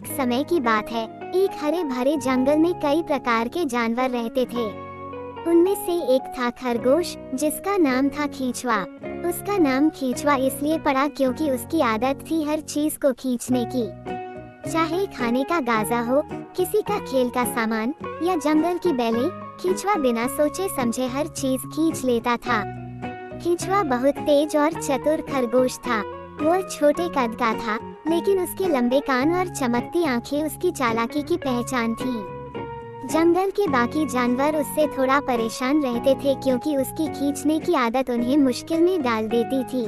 एक समय की बात है। एक हरे भरे जंगल में कई प्रकार के जानवर रहते थे। उनमें से एक था खरगोश, जिसका नाम था खींचवा। उसका नाम खींचवा इसलिए पड़ा क्योंकि उसकी आदत थी हर चीज को खींचने की, चाहे खाने का गाजा हो, किसी का खेल का सामान या जंगल की बेलें। खींचवा बिना सोचे समझे हर चीज खींच लेता था। खींचवा बहुत तेज और चतुर खरगोश था। वो छोटे कद का था, लेकिन उसके लंबे कान और चमकती आंखें उसकी चालाकी की पहचान थी। जंगल के बाकी जानवर उससे थोड़ा परेशान रहते थे क्योंकि उसकी खींचने की आदत उन्हें मुश्किल में डाल देती थी।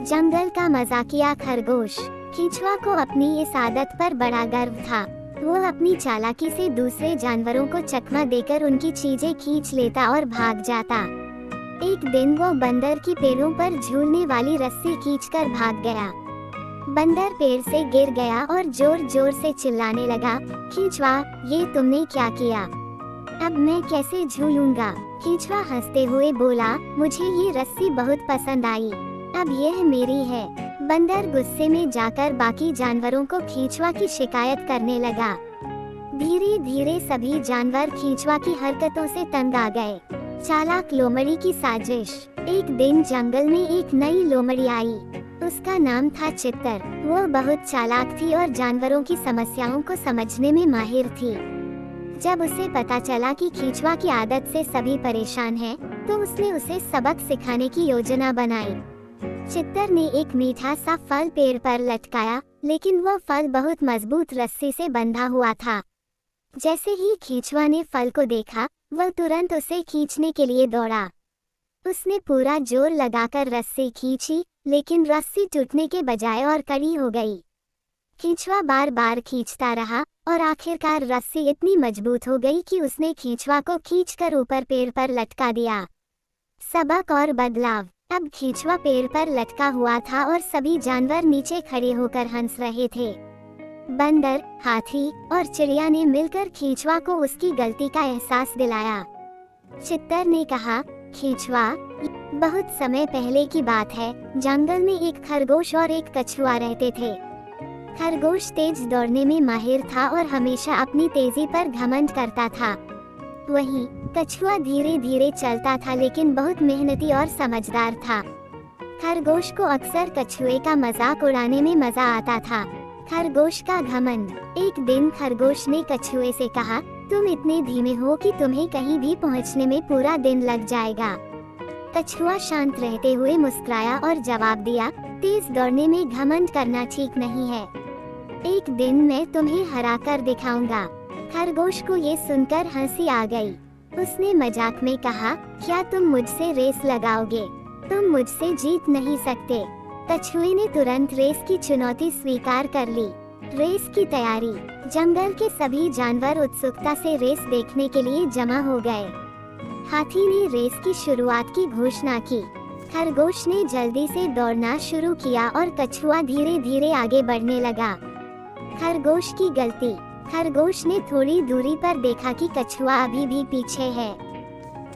जंगल का मजाकिया खरगोश। खींचवा को अपनी इस आदत पर बड़ा गर्व था। वो अपनी चालाकी से दूसरे जानवरों को चकमा देकर उनकी चीजें खींच लेता और भाग जाता। एक दिन वो बंदर की पेड़ों पर झूलने वाली रस्सी खींचकर भाग गया। बंदर पेड़ से गिर गया और जोर जोर से चिल्लाने लगा, खींचवा, ये तुमने क्या किया? अब मैं कैसे झूलूंगा? खींचवा हंसते हुए बोला, मुझे ये रस्सी बहुत पसंद आई, अब यह मेरी है। बंदर गुस्से में जाकर बाकी जानवरों को खींचवा की शिकायत करने लगा। धीरे धीरे सभी जानवर खींचवा की हरकतों से तंग आ गए। चालाक लोमड़ी की साजिश। एक दिन जंगल में एक नई लोमड़ी आई। उसका नाम था चित्तर। वो बहुत चालाक थी और जानवरों की समस्याओं को समझने में माहिर थी। जब उसे पता चला कि खींचवा की आदत से सभी परेशान हैं, तो उसने उसे सबक सिखाने की योजना बनाई। चित्तर ने एक मीठा सा फल पेड़ पर लटकाया, लेकिन वो फल बहुत मजबूत रस्सी से बंधा हुआ था। जैसे ही खींचवा ने फल को देखा, वह तुरंत उसे खींचने के लिए दौड़ा। उसने पूरा जोर लगाकर रस्सी खींची, लेकिन रस्सी टूटने के बजाय और कड़ी हो गई। खींचवा बार बार खींचता रहा और आखिरकार रस्सी इतनी मजबूत हो गई कि उसने खींचवा को खींचकर ऊपर पेड़ पर लटका दिया। सबक और बदलाव। अब खींचवा पेड़ पर लटका हुआ था और सभी जानवर नीचे खड़े होकर हंस रहे थे। बंदर, हाथी और चिड़िया ने मिलकर खींचवा को उसकी गलती का एहसास दिलाया। चित्तर ने कहा, खींचवा, बहुत समय पहले की बात है। जंगल में एक खरगोश और एक कछुआ रहते थे। खरगोश तेज दौड़ने में माहिर था और हमेशा अपनी तेजी पर घमंड करता था। वहीं कछुआ धीरे धीरे चलता था, लेकिन बहुत मेहनती और समझदार था। खरगोश को अक्सर कछुए का मजाक उड़ाने में मजा आता था। खरगोश का घमंड। एक दिन खरगोश ने कछुए से कहा, तुम इतने धीमे हो कि तुम्हें कहीं भी पहुंचने में पूरा दिन लग जाएगा। कछुआ शांत रहते हुए मुस्कुराया और जवाब दिया, तेज दौड़ने में घमंड करना ठीक नहीं है। एक दिन मैं तुम्हें हरा कर दिखाऊंगा। खरगोश को ये सुनकर हंसी आ गई। उसने मजाक में कहा, क्या तुम मुझसे रेस लगाओगे? तुम मुझसे जीत नहीं सकते। कछुए ने तुरंत रेस की चुनौती स्वीकार कर ली। रेस की तैयारी। जंगल के सभी जानवर उत्सुकता से रेस देखने के लिए जमा हो गए। हाथी ने रेस की शुरुआत की घोषणा की। खरगोश ने जल्दी से दौड़ना शुरू किया और कछुआ धीरे धीरे आगे बढ़ने लगा। खरगोश की गलती। खरगोश ने थोड़ी दूरी पर देखा कि कछुआ अभी भी पीछे है।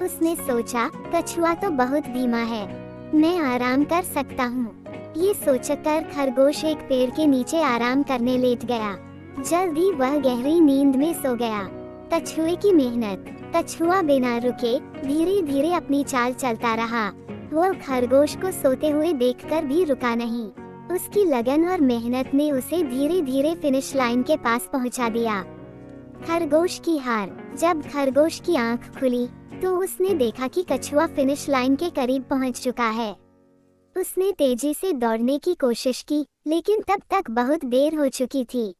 उसने सोचा, कछुआ तो बहुत धीमा है, मैं आराम कर सकता हूँ। ये सोचकर खरगोश एक पेड़ के नीचे आराम करने लेट गया। जल्द ही वह गहरी नींद में सो गया। कछुए की मेहनत। कछुआ बिना रुके धीरे धीरे अपनी चाल चलता रहा। वह खरगोश को सोते हुए देखकर भी रुका नहीं। उसकी लगन और मेहनत ने उसे धीरे धीरे फिनिश लाइन के पास पहुंचा दिया। खरगोश की हार। जब खरगोश की आंख खुली, तो उसने देखा कि कछुआ फिनिश लाइन के करीब पहुंच चुका है। उसने तेजी से दौड़ने की कोशिश की, लेकिन तब तक बहुत देर हो चुकी थी।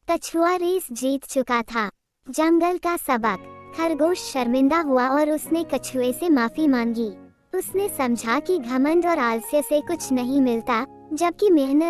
कछुआ रेस जीत चुका था। जंगल का सबक। खरगोश शर्मिंदा हुआ और उसने कछुए से माफी मांगी। उसने समझा कि घमंड और आलस्य से कुछ नहीं मिलता, जबकि मेहनत